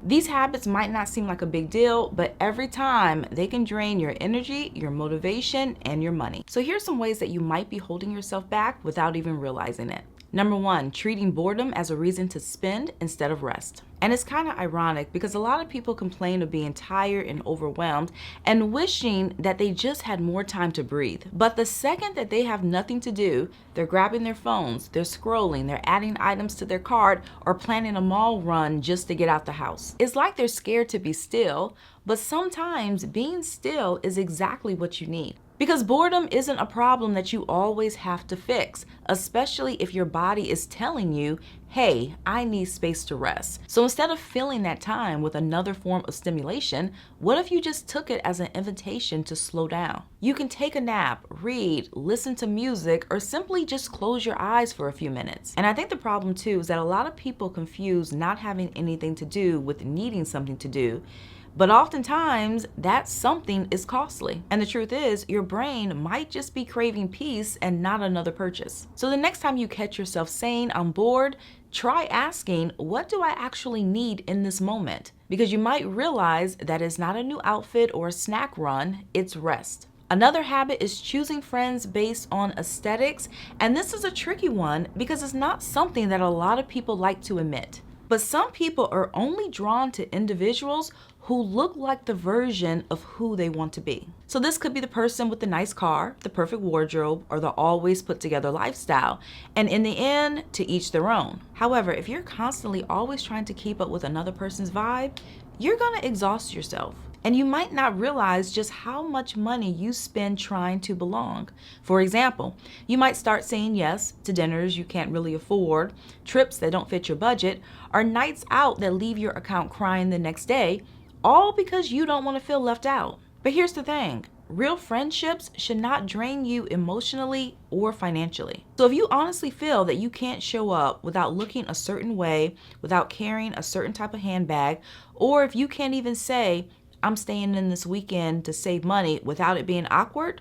These habits might not seem like a big deal, but every time they can drain your energy, your motivation, and your money. So here's some ways that you might be holding yourself back without even realizing it. Number 1, treating boredom as a reason to spend instead of rest. And it's kind of ironic because a lot of people complain of being tired and overwhelmed and wishing that they just had more time to breathe. But the second that they have nothing to do, they're grabbing their phones, they're scrolling, they're adding items to their cart, or planning a mall run just to get out the house. It's like they're scared to be still, but sometimes being still is exactly what you need. Because boredom isn't a problem that you always have to fix, especially if your body is telling you, hey, I need space to rest. So instead of filling that time with another form of stimulation, what if you just took it as an invitation to slow down? You can take a nap, read, listen to music, or simply just close your eyes for a few minutes. And I think the problem too is that a lot of people confuse not having anything to do with needing something to do. But oftentimes, that something is costly. And the truth is, your brain might just be craving peace and not another purchase. So the next time you catch yourself saying, I'm bored, try asking, what do I actually need in this moment? Because you might realize that it's not a new outfit or a snack run, it's rest. Another habit is choosing friends based on aesthetics. And this is a tricky one because it's not something that a lot of people like to admit. But some people are only drawn to individuals who look like the version of who they want to be. So this could be the person with the nice car, the perfect wardrobe, or the always put together lifestyle. And in the end, to each their own. However, if you're constantly always trying to keep up with another person's vibe, you're gonna exhaust yourself. And you might not realize just how much money you spend trying to belong. For example, you might start saying yes to dinners you can't really afford, trips that don't fit your budget, or nights out that leave your account crying the next day, all because you don't want to feel left out. But here's the thing. Real friendships should not drain you emotionally or financially. So if you honestly feel that you can't show up without looking a certain way, without carrying a certain type of handbag, or if you can't even say, I'm staying in this weekend to save money without it being awkward,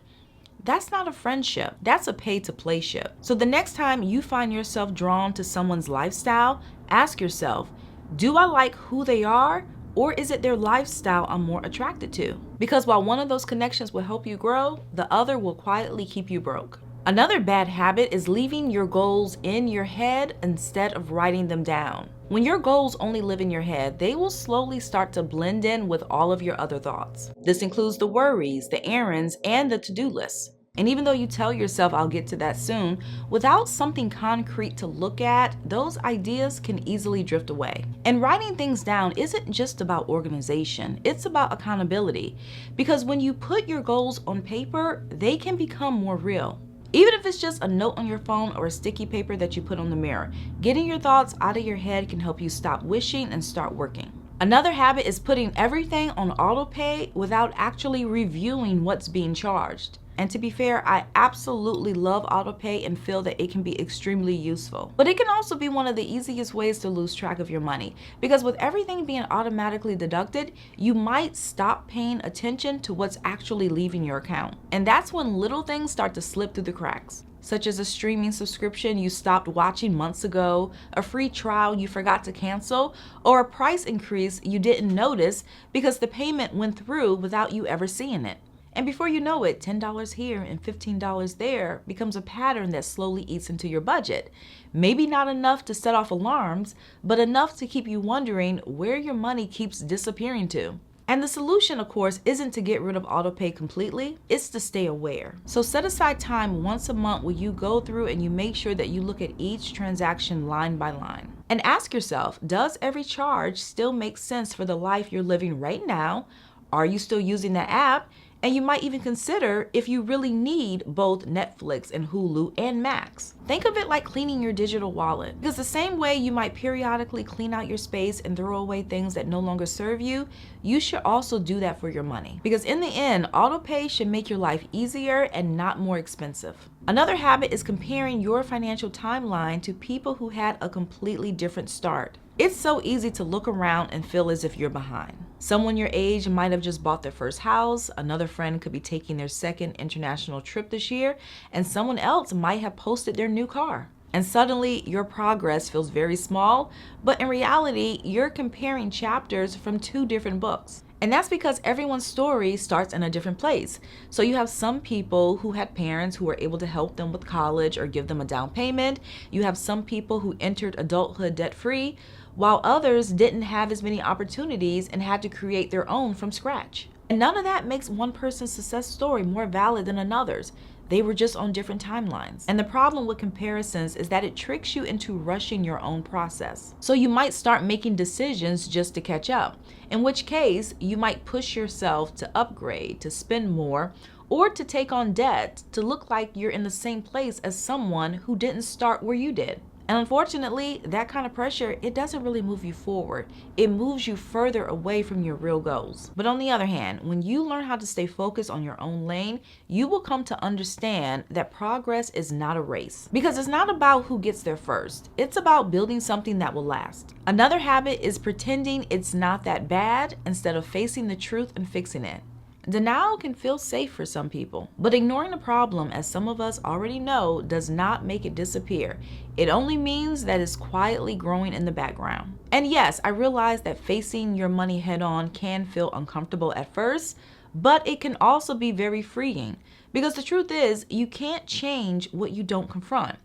that's not a friendship. That's a pay-to-play ship. So the next time you find yourself drawn to someone's lifestyle, ask yourself, do I like who they are? Or is it their lifestyle I'm more attracted to? Because while one of those connections will help you grow, the other will quietly keep you broke. Another bad habit is leaving your goals in your head instead of writing them down. When your goals only live in your head, they will slowly start to blend in with all of your other thoughts. This includes the worries, the errands, and the to-do lists. And even though you tell yourself I'll get to that soon, without something concrete to look at, those ideas can easily drift away. And writing things down isn't just about organization, it's about accountability. Because when you put your goals on paper, they can become more real. Even if it's just a note on your phone or a sticky paper that you put on the mirror, getting your thoughts out of your head can help you stop wishing and start working. Another habit is putting everything on autopay without actually reviewing what's being charged. And to be fair, I absolutely love autopay and feel that it can be extremely useful. But it can also be one of the easiest ways to lose track of your money. Because with everything being automatically deducted, you might stop paying attention to what's actually leaving your account. And that's when little things start to slip through the cracks. Such as a streaming subscription you stopped watching months ago, a free trial you forgot to cancel, or a price increase you didn't notice because the payment went through without you ever seeing it. And before you know it, $10 here and $15 there becomes a pattern that slowly eats into your budget. Maybe not enough to set off alarms, but enough to keep you wondering where your money keeps disappearing to. And the solution, of course, isn't to get rid of autopay completely, it's to stay aware. So set aside time once a month where you go through and you make sure that you look at each transaction line by line. And ask yourself, does every charge still make sense for the life you're living right now? Are you still using the app? And you might even consider if you really need both Netflix and Hulu and Max. Think of it like cleaning your digital wallet. Because the same way you might periodically clean out your space and throw away things that no longer serve you, you should also do that for your money. Because in the end, autopay should make your life easier and not more expensive. Another habit is comparing your financial timeline to people who had a completely different start. It's so easy to look around and feel as if you're behind. Someone your age might have just bought their first house, another friend could be taking their second international trip this year, and someone else might have posted their new car. And suddenly your progress feels very small, but in reality, you're comparing chapters from two different books. And that's because everyone's story starts in a different place. So you have some people who had parents who were able to help them with college or give them a down payment. You have some people who entered adulthood debt-free, while others didn't have as many opportunities and had to create their own from scratch. And none of that makes one person's success story more valid than another's. They were just on different timelines. And the problem with comparisons is that it tricks you into rushing your own process. So you might start making decisions just to catch up, in which case you might push yourself to upgrade, to spend more, or to take on debt to look like you're in the same place as someone who didn't start where you did. And unfortunately, that kind of pressure, it doesn't really move you forward. It moves you further away from your real goals. But on the other hand, when you learn how to stay focused on your own lane, you will come to understand that progress is not a race. Because it's not about who gets there first. It's about building something that will last. Another habit is pretending it's not that bad instead of facing the truth and fixing it. Denial can feel safe for some people, but ignoring the problem, as some of us already know, does not make it disappear. It only means that it's quietly growing in the background. And yes, I realize that facing your money head on can feel uncomfortable at first, but it can also be very freeing, because the truth is you can't change what you don't confront.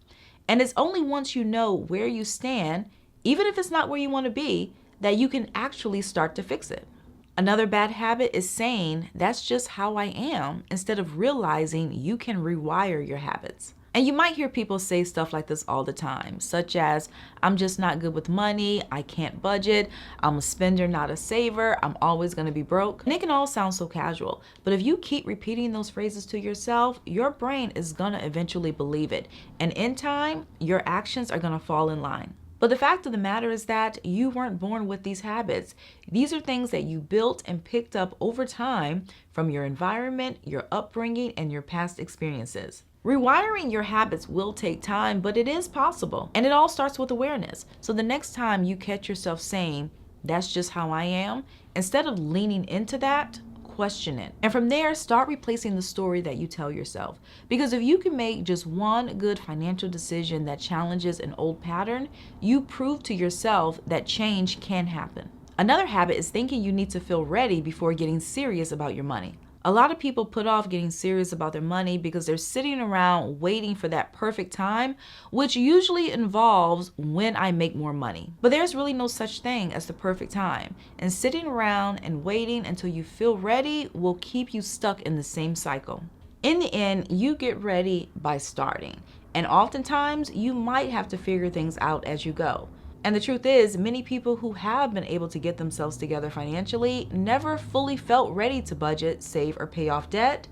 And it's only once you know where you stand, even if it's not where you want to be, that you can actually start to fix it. Another bad habit is saying, that's just how I am, instead of realizing you can rewire your habits. And you might hear people say stuff like this all the time, such as, I'm just not good with money, I can't budget, I'm a spender, not a saver, I'm always gonna be broke. And it can all sound so casual, but if you keep repeating those phrases to yourself, your brain is gonna eventually believe it. And in time, your actions are gonna fall in line. But the fact of the matter is that you weren't born with these habits. These are things that you built and picked up over time from your environment, your upbringing, and your past experiences. Rewiring your habits will take time, but it is possible. And it all starts with awareness. So the next time you catch yourself saying, that's just how I am, instead of leaning into that, question it. And from there, start replacing the story that you tell yourself. Because if you can make just one good financial decision that challenges an old pattern, you prove to yourself that change can happen. Another habit is thinking you need to feel ready before getting serious about your money. A lot of people put off getting serious about their money because they're sitting around waiting for that perfect time, which usually involves when I make more money. But there's really no such thing as the perfect time. And sitting around and waiting until you feel ready will keep you stuck in the same cycle. In the end, you get ready by starting. And oftentimes, you might have to figure things out as you go. And the truth is, many people who have been able to get themselves together financially never fully felt ready to budget, save, or pay off debt.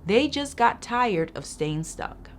They just got tired of staying stuck.